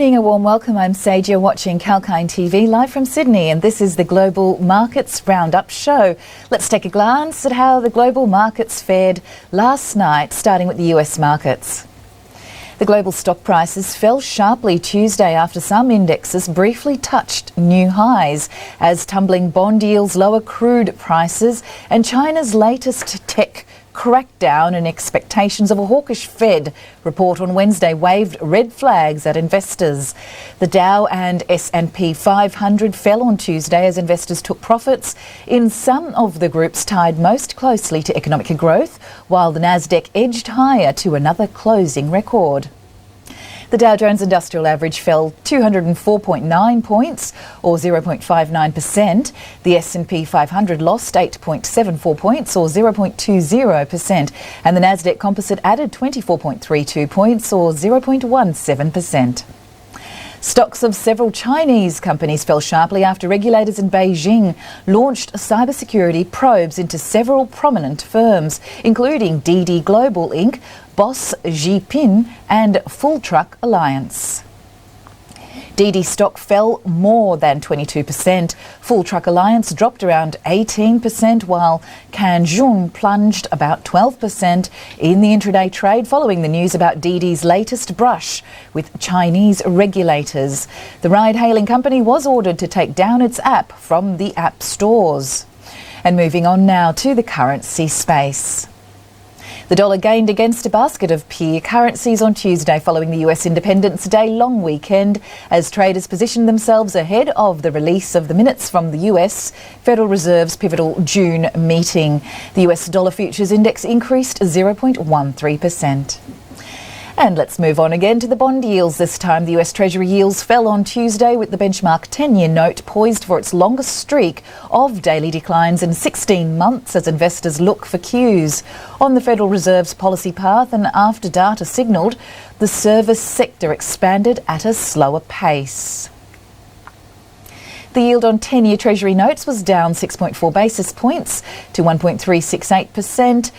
morning, a warm welcome. I'm Sage. You're watching 𝐾𝐤𝐴 TV live from Sydney, and this is the Global Markets Roundup show. Let's take a glance at how the global markets fared last night, starting with the US markets. The global stock prices fell sharply Tuesday after some indexes briefly touched new highs as tumbling bond yields, lower crude prices and China's latest tech crackdown and expectations of a hawkish Fed report on Wednesday waved red flags at investors. The Dow and S&P 500 fell on Tuesday as investors took profits in some of the groups tied most closely to economic growth, while the Nasdaq edged higher to another closing record. The Dow Jones Industrial Average fell 204.9 points, or 0.59%. The S&P 500 lost 8.74 points, or 0.20%. And the Nasdaq Composite added 24.32 points, or 0.17%. Stocks of several Chinese companies fell sharply after regulators in Beijing launched cybersecurity probes into several prominent firms, including DD Global Inc., Boss Xipin and Full Truck Alliance. DD stock fell more than 22%. Full Truck Alliance dropped around 18%, while Canjun plunged about 12% in the intraday trade following the news about DD's latest brush with Chinese regulators. The ride-hailing company was ordered to take down its app from the app stores. And moving on now to the currency space. The dollar gained against a basket of peer currencies on Tuesday following the US Independence Day long weekend as traders positioned themselves ahead of the release of the minutes from the US Federal Reserve's pivotal June meeting. The US dollar futures index increased 0.13%. And let's move on again to the bond yields. This time the US Treasury yields fell on Tuesday with the benchmark 10-year note poised for its longest streak of daily declines in 16 months as investors look for cues on the Federal Reserve's policy path, and after data signalled the service sector expanded at a slower pace. The yield on 10-year Treasury notes was down 6.4 basis points to 1.368%.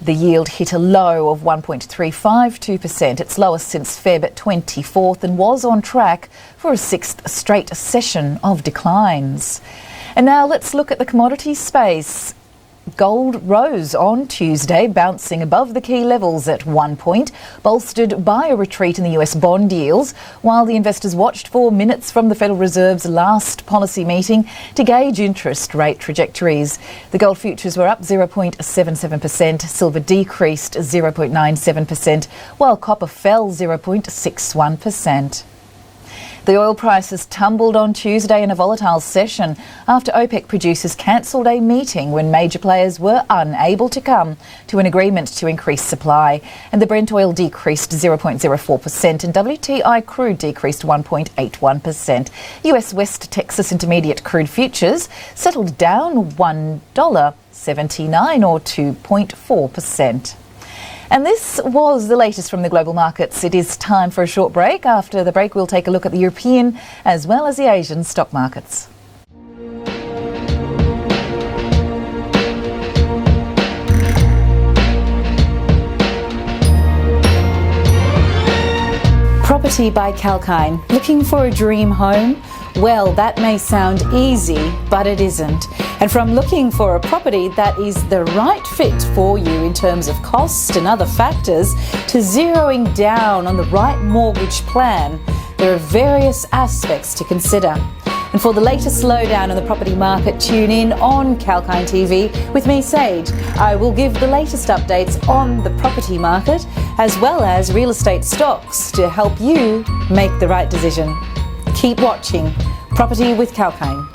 The yield hit a low of 1.352%, its lowest since Feb 24th, and was on track for a sixth straight session of declines. And now let's look at the commodities space. Gold rose on Tuesday, bouncing above the key levels at one point, bolstered by a retreat in the US bond yields, while the investors watched for minutes from the Federal Reserve's last policy meeting to gauge interest rate trajectories. The gold futures were up 0.77%, silver decreased 0.97%, while copper fell 0.61%. The oil prices tumbled on Tuesday in a volatile session after OPEC producers cancelled a meeting when major players were unable to come to an agreement to increase supply. And the Brent oil decreased 0.04% and WTI crude decreased 1.81%. US West Texas Intermediate crude futures settled down $1.79 or 2.4%. And this was the latest from the global markets. It is time for a short break. After the break, we'll take a look at the European as well as the Asian stock markets. Property by 𝐾𝐤𝐴. Looking for a dream home? Well, that may sound easy, but it isn't. And from looking for a property that is the right fit for you in terms of cost and other factors, to zeroing down on the right mortgage plan, there are various aspects to consider. And for the latest lowdown on the property market, tune in on 𝐾𝐤𝐴 TV with me, Sage. I will give the latest updates on the property market as well as real estate stocks to help you make the right decision. Keep watching Property with 𝐾𝐤𝐴.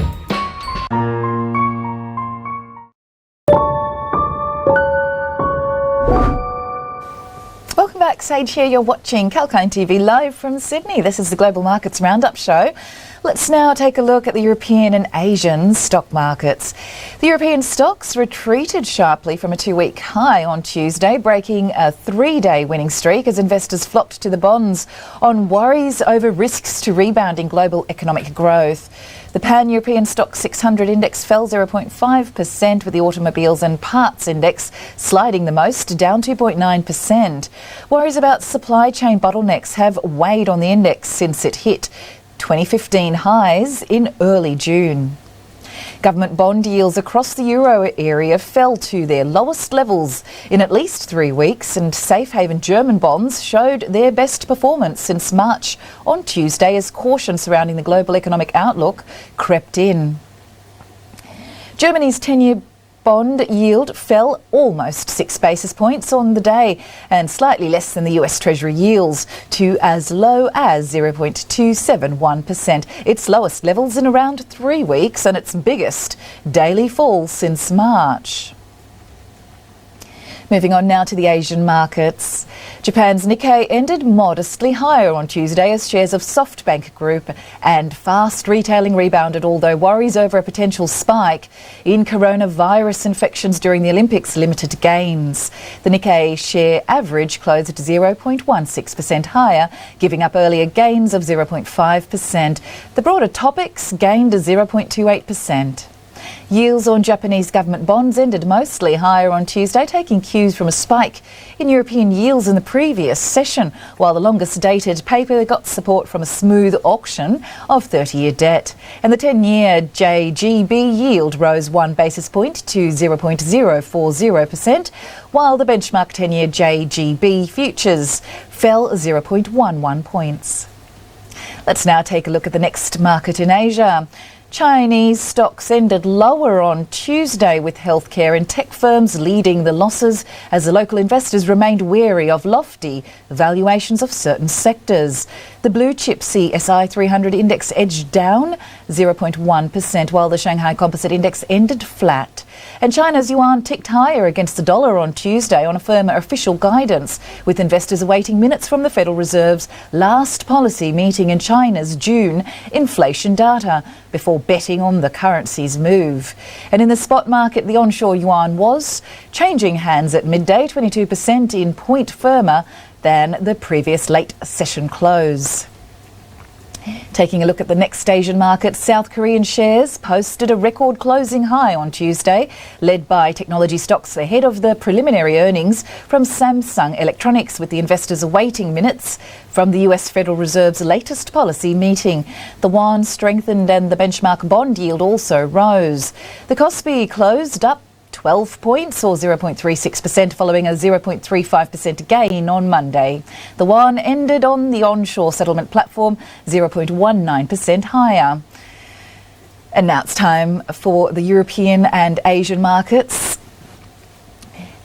Welcome back, Sage here. You're watching 𝐾𝐤𝐴 TV live from Sydney. This is the Global Markets Roundup show. Let's now take a look at the European and Asian stock markets. The European stocks retreated sharply from a two-week high on Tuesday, breaking a three-day winning streak as investors flocked to the bonds on worries over risks to rebounding global economic growth. The Pan-European Stock 600 index fell 0.5%, with the automobiles and parts index sliding the most, down 2.9%. Worries about supply chain bottlenecks have weighed on the index since it hit 2015 highs in early June. Government bond yields across the euro area fell to their lowest levels in at least 3 weeks, and safe haven German bonds showed their best performance since March on Tuesday as caution surrounding the global economic outlook crept in. Germany's 10-year bond yield fell almost 6 basis points on the day, and slightly less than the US Treasury yields, to as low as 0.271%, its lowest levels in around 3 weeks and its biggest daily fall since March. Moving on now to the Asian markets. Japan's Nikkei ended modestly higher on Tuesday as shares of SoftBank Group and fast retailing rebounded, although worries over a potential spike in coronavirus infections during the Olympics limited gains. The Nikkei share average closed at 0.16% higher, giving up earlier gains of 0.5%. The broader topics gained 0.28%. Yields on Japanese government bonds ended mostly higher on Tuesday, taking cues from a spike in European yields in the previous session, while the longest dated paper got support from a smooth auction of 30-year debt. And the 10-year JGB yield rose 1 basis point to 0.040%, while the benchmark 10-year JGB futures fell 0.11 points. Let's now take a look at the next market in Asia. Chinese stocks ended lower on Tuesday, with healthcare and tech firms leading the losses as the local investors remained wary of lofty valuations of certain sectors. The blue chip CSI 300 index edged down 0.1%, while the Shanghai Composite Index ended flat. And China's yuan ticked higher against the dollar on Tuesday on a firmer official guidance, with investors awaiting minutes from the Federal Reserve's last policy meeting in China's June inflation data before betting on the currency's move. And in the spot market, the onshore yuan was changing hands at midday, 22% in point firmer than the previous late session close. Taking a look at the next Asian market, South Korean shares posted a record closing high on Tuesday, led by technology stocks ahead of the preliminary earnings from Samsung Electronics, with the investors awaiting minutes from the US Federal Reserve's latest policy meeting. The yuan strengthened and the benchmark bond yield also rose. The Kospi closed up 12 points or 0.36% following a 0.35% gain on Monday. The yuan ended on the onshore settlement platform 0.19% higher. And now it's time for the European and Asian markets.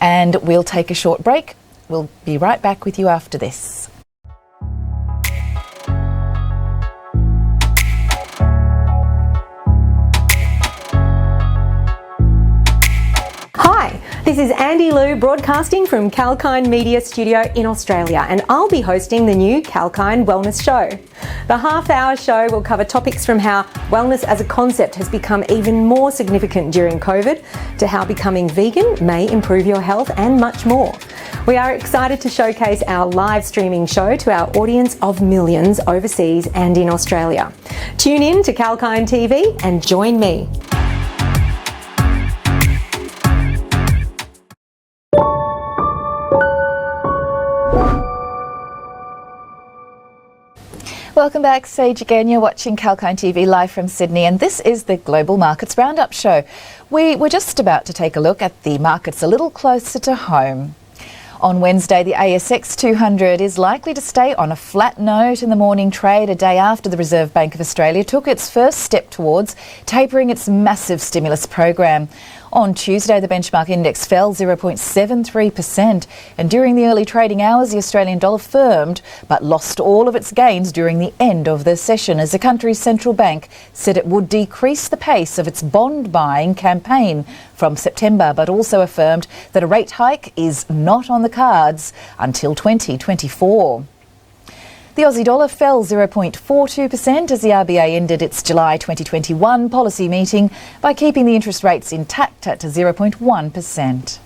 And we'll take a short break. We'll be right back with you after this. Hi, this is Andy Liu broadcasting from 𝐊𝐚𝐥𝐤𝐢𝐧𝐞 Media Studio in Australia, and I'll be hosting the new 𝐊𝐚𝐥𝐤𝐢𝐧𝐞 Wellness Show. The half-hour show will cover topics from how wellness as a concept has become even more significant during COVID, to how becoming vegan may improve your health, and much more. We are excited to showcase our live streaming show to our audience of millions overseas and in Australia. Tune in to 𝐊𝐚 TV and join me. Welcome back, Sage again. You're watching 𝐊𝐚 TV live from Sydney, and this is the Global Markets Roundup show. We were just about to take a look at the markets a little closer to home. On Wednesday, the ASX 200 is likely to stay on a flat note in the morning trade, a day after the Reserve Bank of Australia took its first step towards tapering its massive stimulus program. On Tuesday, the benchmark index fell 0.73%, and during the early trading hours, the Australian dollar firmed but lost all of its gains during the end of the session, as the country's central bank said it would decrease the pace of its bond buying campaign from September, but also affirmed that a rate hike is not on the cards until 2024. The Aussie dollar fell 0.42% as the RBA ended its July 2021 policy meeting by keeping the interest rates intact at 0.1%.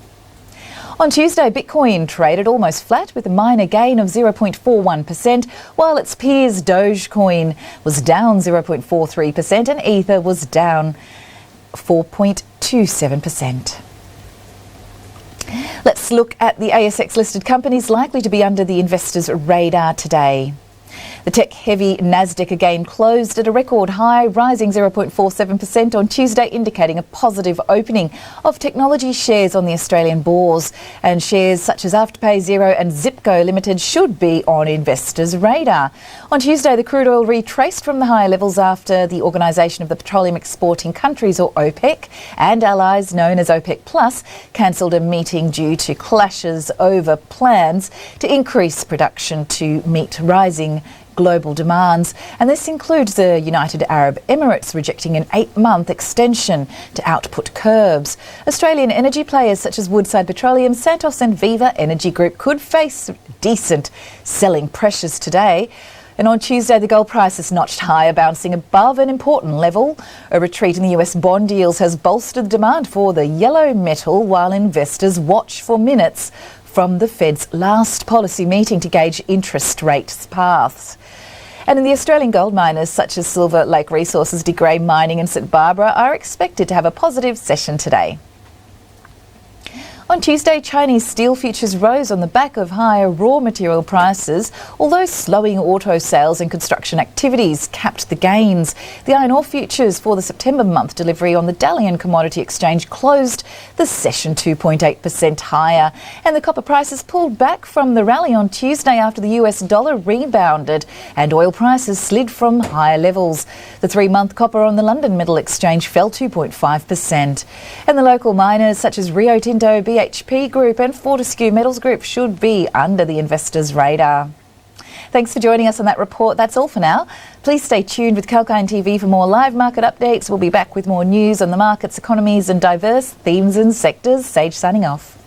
On Tuesday, Bitcoin traded almost flat with a minor gain of 0.41%, while its peers Dogecoin was down 0.43% and Ether was down 4.27%. Let's look at the ASX-listed companies likely to be under the investors' radar today. The tech-heavy Nasdaq again closed at a record high, rising 0.47% on Tuesday, indicating a positive opening of technology shares on the Australian bourse. And shares such as Afterpay, Xero and 𝐧𝐞 Limited should be on investors' radar. On Tuesday, the crude oil retraced from the higher levels after the Organisation of the Petroleum Exporting Countries, or OPEC, and allies known as OPEC Plus cancelled a meeting due to clashes over plans to increase production to meet rising global demands, and this includes the United Arab Emirates rejecting an 8-month extension to output curbs. Australian energy players such as Woodside Petroleum, Santos and Viva Energy Group could face decent selling pressures today. And on Tuesday, the gold price is notched higher, bouncing above an important level. A retreat in the US bond yields has bolstered demand for the yellow metal, while investors watch for minutes from the Fed's last policy meeting to gauge interest rates paths. And in the Australian gold miners such as Silver Lake Resources, De Grey Mining and St Barbara are expected to have a positive session today. On Tuesday, Chinese steel futures rose on the back of higher raw material prices, although slowing auto sales and construction activities capped the gains. The iron ore futures for the September month delivery on the Dalian Commodity Exchange closed the session 2.8% higher, and the copper prices pulled back from the rally on Tuesday after the US dollar rebounded and oil prices slid from higher levels. The 3-month copper on the London Metal Exchange fell 2.5%, and the local miners such as Rio Tinto, BHP Group and Fortescue Metals Group should be under the investors' radar. Thanks for joining us on that report. That's all for now. Please stay tuned with Kalkine TV for more live market updates. We'll be back with more news on the markets, economies and diverse themes and sectors. Sage signing off.